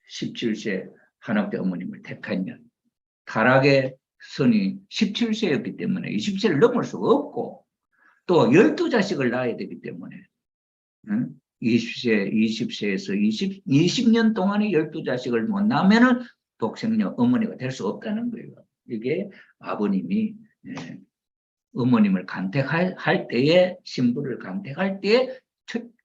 17세 한학대 어머님을 택했냐. 타락의 선이 17세였기 때문에 20세를 넘을 수가 없고 또 12자식을 낳아야 되기 때문에 20세에서 20년 동안에 12자식을 못 낳으면 독생녀 어머니가 될 수 없다는 거예요. 이게 아버님이 어머님을 간택할 때에 신부를 간택할 때에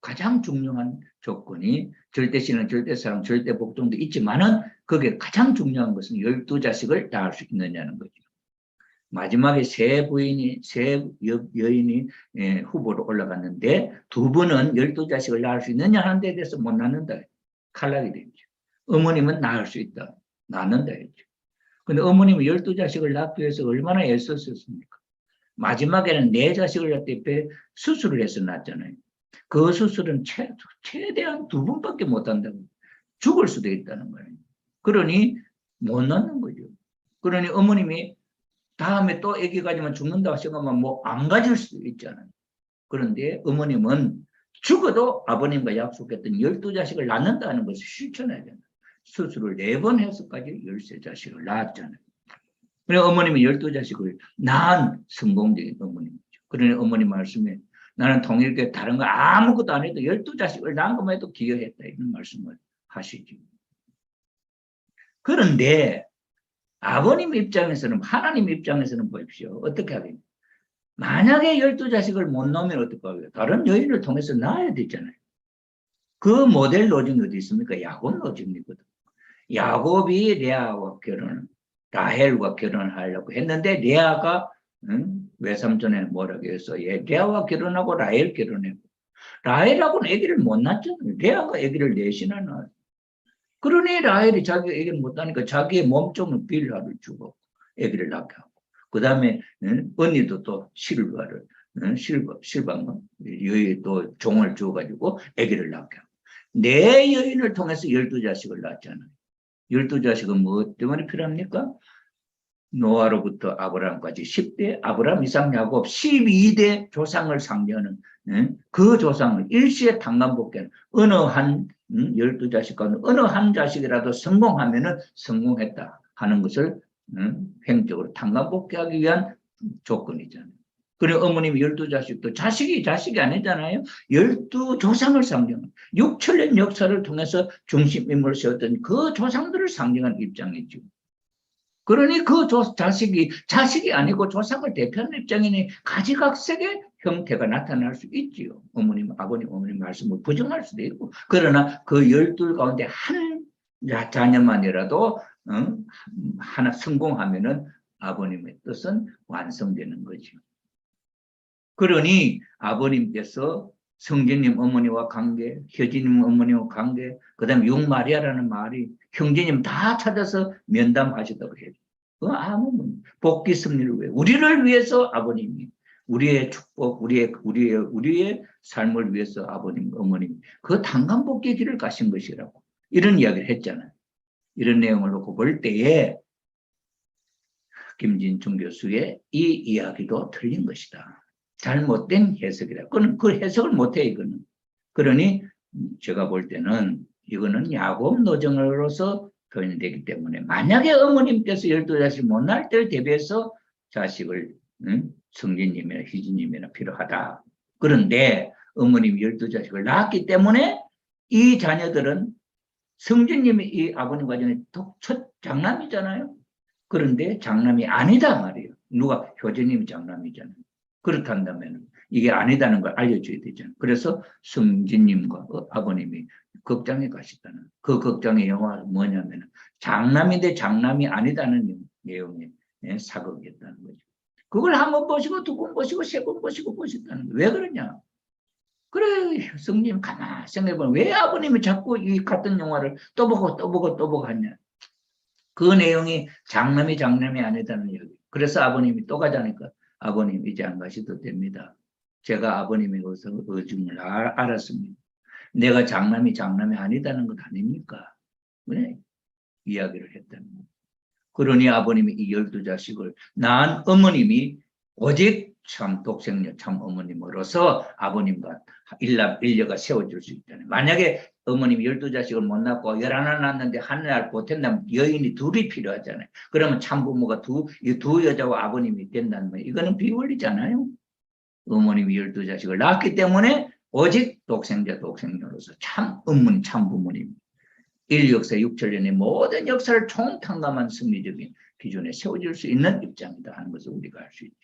가장 중요한 조건이 절대신앙, 절대사랑, 절대복종도 있지만은 그게 가장 중요한 것은 12자식을 낳을 수 있느냐는 거죠. 마지막에 세 여인이 후보로 올라갔는데 두 분은 12자식을 낳을 수 있느냐 하는 데 대해서 못 낳는다. 탈락이 되죠. 어머님은 낳을 수 있다. 낳는다 했죠. 근데 어머님은 12자식을 낳기 위해서 얼마나 애썼습니까? 마지막에는 4자식을 낳을 때 수술을 해서 낳았잖아요. 그 수술은 최대한 2번밖에 못 한다고. 죽을 수도 있다는 거예요. 그러니 못 낳는 거죠. 그러니 어머님이 다음에 또 아기 가지면 죽는다고 생각하면 뭐 안 가질 수도 있잖아요. 그런데 어머님은 죽어도 아버님과 약속했던 12자식을 낳는다는 것을 실천해야 된다. 수술을 4번 해서까지 13자식을 낳았잖아요. 그래서 어머님이 12자식을 낳은 성공적인 어머님이죠. 그러니 어머님 말씀에 나는 통일교회 다른 거 아무것도 안 해도 12자식을 낳은 것만 해도 기여했다. 이런 말씀을 하시죠. 그런데 아버님 입장에서는, 하나님 입장에서는 보십시오. 어떻게 하겠냐. 만약에 12자식을 못 낳으면 어떡하고요? 다른 여인을 통해서 낳아야 되잖아요. 그 모델 로직이 어디 있습니까? 야곱 로직이거든. 야곱이 레아와 라헬과 결혼하려고 했는데 레아가 외삼촌에 뭐라고 해서 레아와 결혼하고 라헬 결혼했고 라헬하고는 아기를 못 낳잖아요. 레아가 아기를 넷이나 낳았어요. 그러니 라헬이 자기가 아기를 못 낳으니까 자기의 몸종을 빌라를 주고 아기를 낳게 하고 그 다음에 언니도 또 실바가 여의 또 종을 주어가지고 아기를 낳게 하고 네 여인을 통해서 12자식을 낳았잖아요. 12자식은 뭐 때문에 필요합니까? 노아로부터 아브라함까지 10대, 아브라함, 이삭, 야곱 12대 조상을 상대하는 그 조상을 일시에 탕감복귀하는 어느 한 12자식 가운데 어느 한 자식이라도 성공하면은 성공했다 하는 것을 횡적으로 탕감복귀하기 위한 조건이잖아요. 그리고 어머님이 12자식도 자식이 아니잖아요. 12조상을 상징하는 6천년 역사를 통해서 중심임을 세웠던 그 조상들을 상징하는 입장이죠. 그러니 그 자식이 아니고 조상을 대표하는 입장이니 가지각색의 형태가 나타날 수 있지요. 어머님, 아버님, 어머님 말씀을 부정할 수도 있고. 그러나 그 12 가운데 한 자녀만이라도 하나 성공하면은 아버님의 뜻은 완성되는 거죠. 그러니 아버님께서 성진님 어머니와 관계, 효진님 어머니와 관계, 그 다음에 육마리아라는 말이 형제님 다 찾아서 면담하셨다고 해요. 그 아무 복귀 승리를 위해, 우리를 위해서 아버님이, 우리의 축복, 우리의 삶을 위해서 아버님, 어머님, 그 단감복귀의 길을 가신 것이라고. 이런 이야기를 했잖아요. 이런 내용을 놓고 볼 때에 김진중 교수의 이 이야기도 틀린 것이다. 잘못된 해석이다. 그건 그 해석을 못해, 이거는. 그러니 제가 볼 때는 이거는 야곱 노정으로서 표현되기 때문에 만약에 어머님께서 12자식 못 낳을 때를 대비해서 자식을 성진님이나 희진님이나 필요하다. 그런데 어머님이 12자식을 낳았기 때문에 이 자녀들은 성진님이 이 아버님 과정에 첫 장남이잖아요. 그런데 장남이 아니다 말이에요. 누가? 효진님이 장남이잖아요. 그렇다면 이게 아니다는 걸 알려줘야 되잖아요. 그래서 성진님과 아버님이 극장에 가셨다는, 그 극장의 영화가 뭐냐면 장남인데 장남이 아니다는 내용의 사극이었다는 거죠. 그걸 한 번 보시고 두 번 보시고 세 번 보시고 보셨다는 거예요. 왜 그러냐? 그래, 성님 가만히 생각해보면 왜 아버님이 자꾸 이 같은 영화를 또 보고 또 보고 또 보고 하냐? 그 내용이 장남이 아니다는 얘기. 그래서 아버님이 또 가자니까 아버님 이제 안 가셔도 됩니다. 제가 아버님의 의중을 알았습니다. 내가 장남이 아니다는 것 아닙니까? 네? 이야기를 했다는 거예요. 그러니 아버님이 이 12자식을 낳은 어머님이 오직 참 독생녀 참 어머님으로서 아버님과 일녀가 세워줄 수 있다는. 만약에 어머님이 12자식을 못 낳고 11 낳았는데 하나를 못했다면 여인이 둘이 필요하잖아요. 그러면 참부모가 두 여자와 아버님이 된다는 거예요. 이거는 비원리잖아요. 어머님이 12자식을 낳았기 때문에 오직 독생녀로서 참 어머니 참부모님. 인류 역사 6천년의 모든 역사를 총탕감한 승리적인 기준에 세워질 수 있는 입장이다 하는 것을 우리가 알 수 있죠.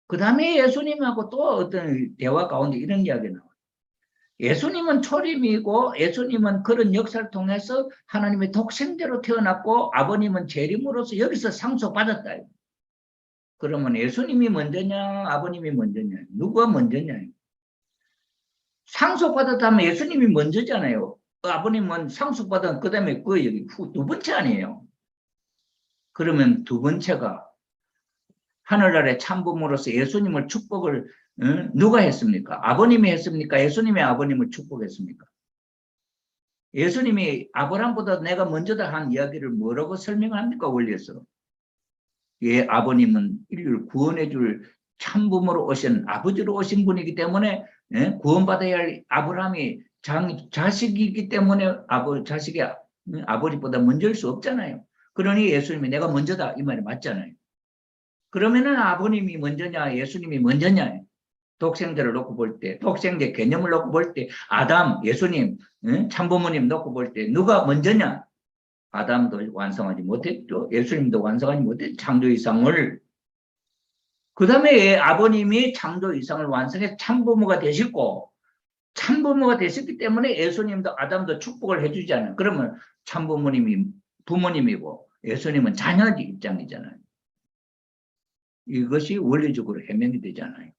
그 다음에 예수님하고 또 어떤 대화 가운데 이런 이야기가 나와요. 예수님은 초림이고 예수님은 그런 역사를 통해서 하나님의 독생자로 태어났고 아버님은 재림으로서 여기서 상속받았다. 그러면 예수님이 먼저냐 아버님이 먼저냐 누가 먼저냐. 상속받았다면 예수님이 먼저잖아요. 아버님은 상속받은 그 다음에 그 여기 두 번째 아니에요. 그러면 두 번째가 하늘나라의 참부모로서 예수님을 축복을 누가 했습니까? 아버님이 했습니까? 예수님이 아버님을 축복했습니까? 예수님이 아브라함보다 내가 먼저다 한 이야기를 뭐라고 설명합니까? 원리에서. 예, 아버님은 인류를 구원해 줄 참부모로 오신 아버지로 오신 분이기 때문에 구원받아야 할 아브라함이 자식이기 때문에 자식이 아버지보다 먼저일 수 없잖아요. 그러니 예수님이 내가 먼저다 이 말이 맞잖아요. 그러면은 아버님이 먼저냐 예수님이 먼저냐 독생자를 놓고 볼 때 독생자 개념을 놓고 볼 때 아담 예수님 참부모님 놓고 볼 때 누가 먼저냐. 아담도 완성하지 못했죠. 예수님도 완성하지 못했죠. 창조 이상을. 그 다음에 아버님이 창조 이상을 완성해서 참부모가 되셨고 참부모가 되셨기 때문에 예수님도 아담도 축복을 해주잖아요. 그러면 참부모님이 부모님이고 예수님은 자녀의 입장이잖아요. 이것이 원리적으로 해명이 되잖아요.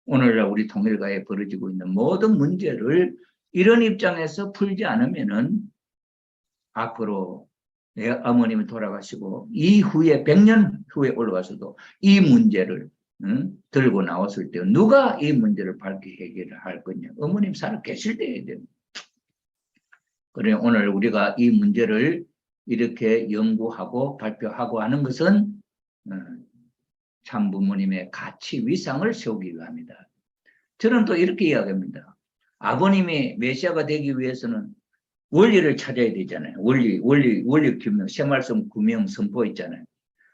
오늘날 우리 통일가에 벌어지고 있는 모든 문제를 이런 입장에서 풀지 않으면은 앞으로 내 어머님이 돌아가시고 이후에 100년 후에 올라가서도 이 문제를 들고 나왔을 때 누가 이 문제를 밝게 해결을 할 거냐. 어머님 살아 계실 때 해야 됩니다. 그래 오늘 우리가 이 문제를 이렇게 연구하고 발표하고 하는 것은 참부모님의 가치 위상을 세우기 위함이다. 저는 또 이렇게 이야기합니다. 아버님이 메시아가 되기 위해서는 원리를 찾아야 되잖아요. 원리 규명, 생활성 구명 선포 있잖아요.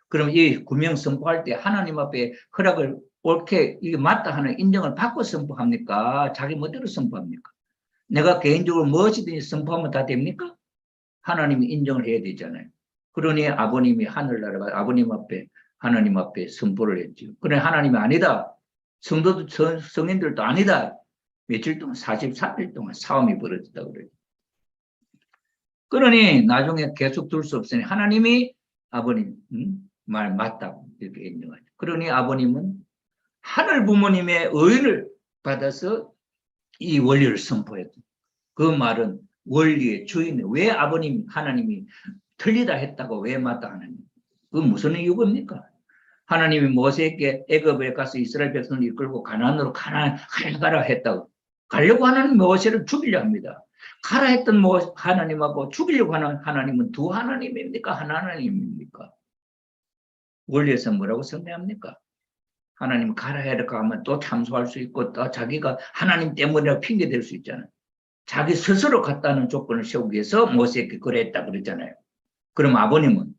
그럼 이 구명 선포할 때 하나님 앞에 허락을 옳게 이게 맞다 하는 인정을 받고 선포합니까? 자기 멋대로 선포합니까? 내가 개인적으로 무엇이든지 선포하면 다 됩니까? 하나님이 인정을 해야 되잖아요. 그러니 아버님이 하늘나라가 아버님 앞에 하나님 앞에 선포를 했죠. 그래 하나님이 아니다. 성인들도 아니다. 며칠 동안 43일 동안 싸움이 벌어졌다고 그래요. 그러니 나중에 계속 둘 수 없으니 하나님이 아버님 말 맞다고 이렇게 인정하죠. 그러니 아버님은 하늘 부모님의 의를 받아서 이 원리를 선포했죠. 그 말은 원리의 주인, 왜 아버님 하나님이 틀리다 했다고 왜 맞다 하느냐. 그건 무슨 이유입니까? 하나님이 모세에게 애굽에 가서 이스라엘 백성을 이끌고 가나안으로 가라 했다고. 가려고 하는 모세를 죽이려 합니다. 가라 했던 하나님하고 죽이려고 하는 하나님은 두 하나님입니까? 하나 하나님입니까? 원리에서 뭐라고 설명합니까? 하나님 가라 해라 하면 또 참소할 수 있고 또 자기가 하나님 때문이라고 핑계 댈 수 있잖아요. 자기 스스로 갔다는 조건을 세우기 위해서 모세에게 그랬다 그랬잖아요. 그럼 아버님은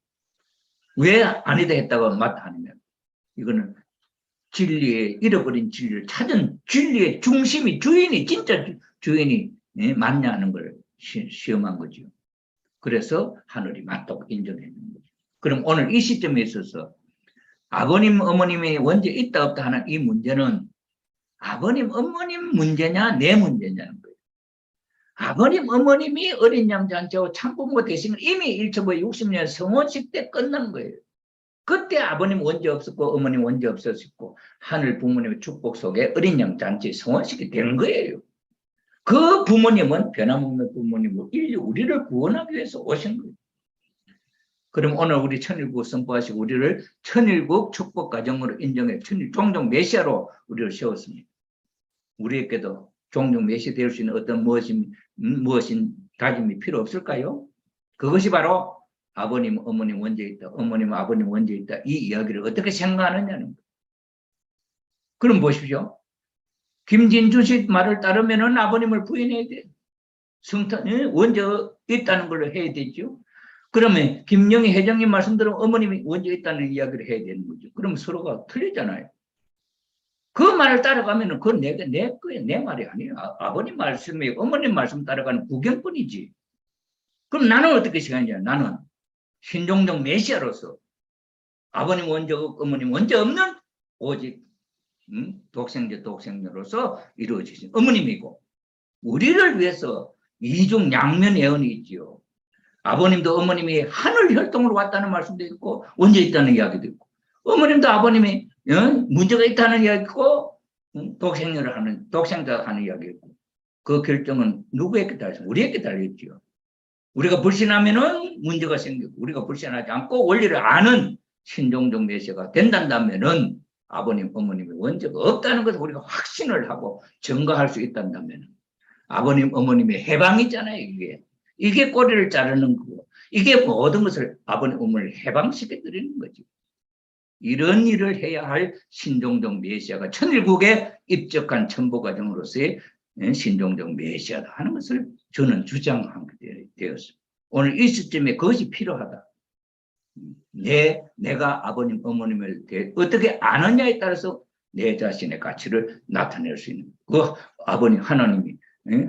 왜 아니다 했다고 맞다 하느냐. 이거는 진리의 잃어버린 진리를 찾은 진리의 중심이 주인이 진짜 주인이 맞냐 하는 걸 시험한 거죠. 그래서 하늘이 맞다고 인정해 주는 거죠. 그럼 오늘 이 시점에 있어서 아버님 어머님이 원죄 있다 없다 하는 이 문제는 아버님 어머님 문제냐 내 문제냐는 거예요. 아버님 어머님이 어린 양 잔치하고 참부모 대신 이미 1960년 성혼식 때 끝난 거예요. 그때 아버님 원죄 없었고 어머님 원죄 없었고 하늘 부모님의 축복 속에 어린 양 잔치 성혼식이 된 거예요. 그 부모님은 변함없는 부모님으로 우리를 구원하기 위해서 오신 거예요. 그럼 오늘 우리 천일국 선포하시고 우리를 천일국 축복 가정으로 인정해 종종 메시아로 우리를 세웠습니다. 우리에게도 종종 메시아 될 수 있는 어떤 무엇인 다짐이 필요 없을까요? 그것이 바로 아버님, 어머님 원죄 있다. 어머님, 아버님 원죄 있다. 이 이야기를 어떻게 생각하느냐는 거예요. 그럼 보십시오. 김진주 씨 말을 따르면 아버님을 부인해야 돼. 원죄 있다는 걸로 해야 되죠. 그러면 김영희 회장님 말씀대로 어머님이 원죄 있다는 이야기를 해야 되는 거죠. 그러면 서로가 틀리잖아요. 그 말을 따라가면 그건 내 말이 아니에요. 아버님 말씀이 어머님 말씀 따라가는 구경뿐이지. 그럼 나는 어떻게 생각하냐. 나는 신종적 메시아로서 아버님 원죄 없고 어머님 원죄 없는 오직 독생자로서 이루어지신 어머님이고 우리를 위해서 이중 양면 예언이 있지요. 아버님도 어머님이 하늘 혈통으로 왔다는 말씀도 있고 원죄 있다는 이야기도 있고 어머님도 아버님이 문제가 있다는 이야기 있고 독생자 하는 이야기 있고 그 결정은 누구에게 달렸어요? 우리에게 달렸지요. 우리가 불신하면은 문제가 생기고 우리가 불신하지 않고 원리를 아는 신종적 메시아가 된다면은 아버님, 어머님의 원죄가 없다는 것을 우리가 확신을 하고 증거할 수 있다면 아버님, 어머님의 해방이잖아요. 이게 꼬리를 자르는 거고 이게 모든 것을 아버님, 어머니를 해방시켜 드리는 거죠. 이런 일을 해야 할 신종적 메시아가 천일국에 입적한 천보 과정으로서의 신종적 메시아다 하는 것을 저는 주장하게 되었습니다. 오늘 이 시점에 그것이 필요하다. 내가 아버님, 어머님을 어떻게 아느냐에 따라서 내 자신의 가치를 나타낼 수 있는 그 아버님, 하나님이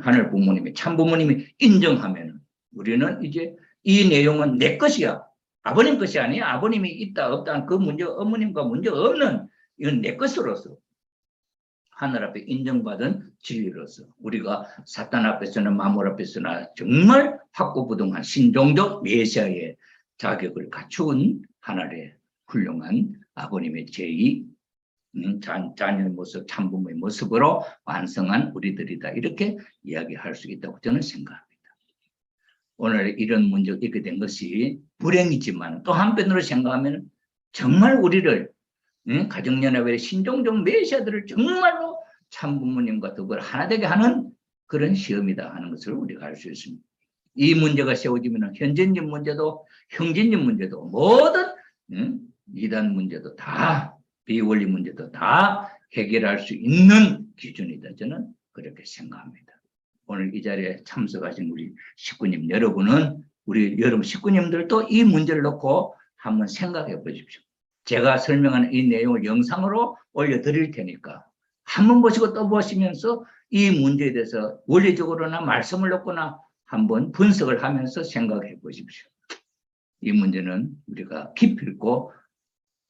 하늘 부모님이 참 부모님이 인정하면 우리는 이제 이 내용은 내 것이야. 아버님 것이 아니야. 아버님이 있다 없다 그 문제 어머님과 문제 없는 이건 내 것으로서 하늘 앞에 인정받은 진리로서 우리가 사탄 앞에서는 마물 앞에서나 정말 확고부동한 신종적 메시아의 자격을 갖춘 하나의 훌륭한 아버님의 제2 자녀의 모습, 참부모의 모습으로 완성한 우리들이다. 이렇게 이야기할 수 있다고 저는 생각합니다. 오늘 이런 문제가 있게 된 것이 불행이지만 또 한편으로 생각하면 정말 우리를 가정연합의 신종적 메시아들을 정말로 참부모님과 더불어 하나 되게 하는 그런 시험이다 하는 것을 우리가 알 수 있습니다. 이 문제가 세워지면 현재적 문제도 형제적 문제도 모든 이단 문제도 다 비원리 문제도 다 해결할 수 있는 기준이다. 저는 그렇게 생각합니다. 오늘 이 자리에 참석하신 우리 식구님 여러분은 우리 여러분 식구님들도 이 문제를 놓고 한번 생각해 보십시오. 제가 설명하는 이 내용을 영상으로 올려드릴 테니까 한번 보시고 또 보시면서 이 문제에 대해서 원리적으로나 말씀을 놓거나 한번 분석을 하면서 생각해 보십시오. 이 문제는 우리가 깊이 있고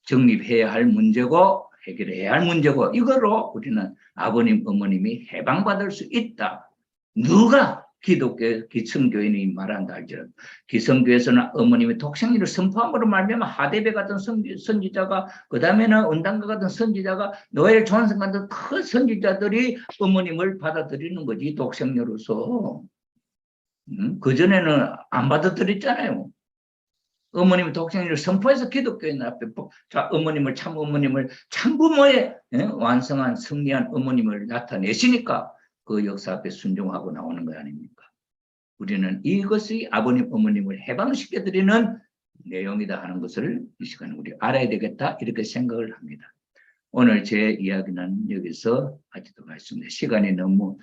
정립해야 할 문제고 해결해야 할 문제고 이거로 우리는 아버님 어머님이 해방받을 수 있다. 누가 기독교 기성교인이 말한다 할지라도 기성교에서는 어머님이 독생리를 선포함으로 말미암아 하데베 같은 선지자가 그 다음에는 은당과 같은 선지자가 노엘 존슨 같은 큰 선지자들이 어머님을 받아들이는 거지 독생녀로서. 그전에는 안 받아들였잖아요. 어머님이 독생리를 선포해서 기독교인 앞에 자 어머님을 참 어머님을 참부모의 완성한 승리한 어머님을 나타내시니까 그 역사 앞에 순종하고 나오는 거 아닙니까? 우리는 이것이 아버님 어머님을 해방시켜드리는 내용이다 하는 것을 이 시간에 우리 알아야 되겠다 이렇게 생각을 합니다. 오늘 제 이야기는 여기서 하도록 하겠습니다. 시간이 너무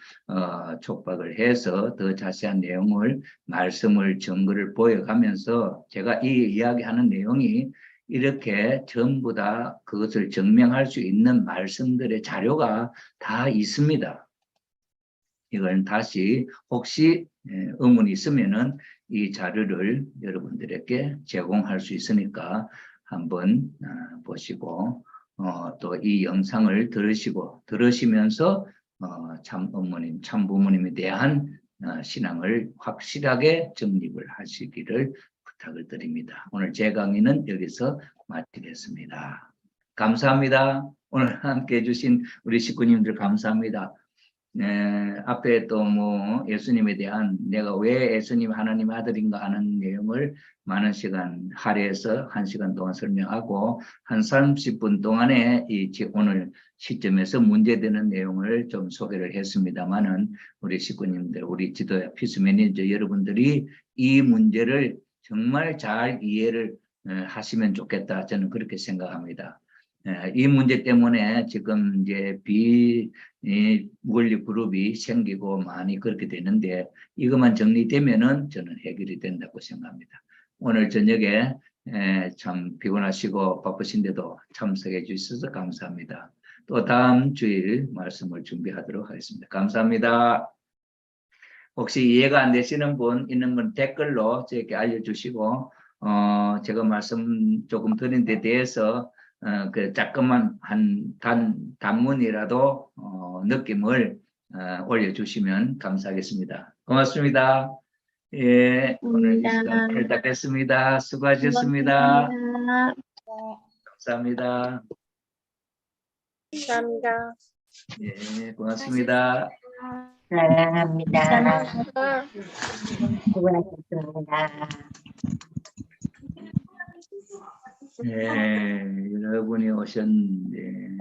촉박을 해서 더 자세한 내용을 말씀을 증거를 보여가면서 제가 이 이야기하는 내용이 이렇게 전부 다 그것을 증명할 수 있는 말씀들의 자료가 다 있습니다. 이걸 다시 혹시 의문이 있으면은 이 자료를 여러분들에게 제공할 수 있으니까 한번 보시고 또 이 영상을 들으시면서 참 어머님, 참 부모님에 대한 신앙을 확실하게 정립을 하시기를 부탁을 드립니다. 오늘 제 강의는 여기서 마치겠습니다. 감사합니다. 오늘 함께 해주신 우리 식구님들 감사합니다. 앞에 또 뭐 예수님에 대한 내가 왜 예수님 하나님 아들인가 하는 내용을 많은 시간 할애해서 1시간 동안 설명하고 한 30분 동안에 오늘 시점에서 문제되는 내용을 좀 소개를 했습니다만은 우리 식구님들, 우리 지도자 피스 매니저 여러분들이 이 문제를 정말 잘 이해를 하시면 좋겠다. 저는 그렇게 생각합니다. 이 문제 때문에 지금 이제 비원리 그룹이 생기고 많이 그렇게 되는데 이것만 정리되면은 저는 해결이 된다고 생각합니다. 오늘 저녁에 참 피곤하시고 바쁘신데도 참석해 주셔서 감사합니다. 또 다음 주일 말씀을 준비하도록 하겠습니다. 감사합니다. 혹시 이해가 안 되시는 분 있는 분 댓글로 저에게 알려주시고 제가 말씀 조금 드린 데 대해서 그 조금만 한 단문이라도 느낌을 올려주시면 감사하겠습니다. 고맙습니다. 예, 오늘 이 시간 펼답했습니다. 수고하셨습니다. 감사합니다.
감사합니다.
예, 고맙습니다.
사랑합니다. 수고하셨습니다.
예, 여러분이 오셨는데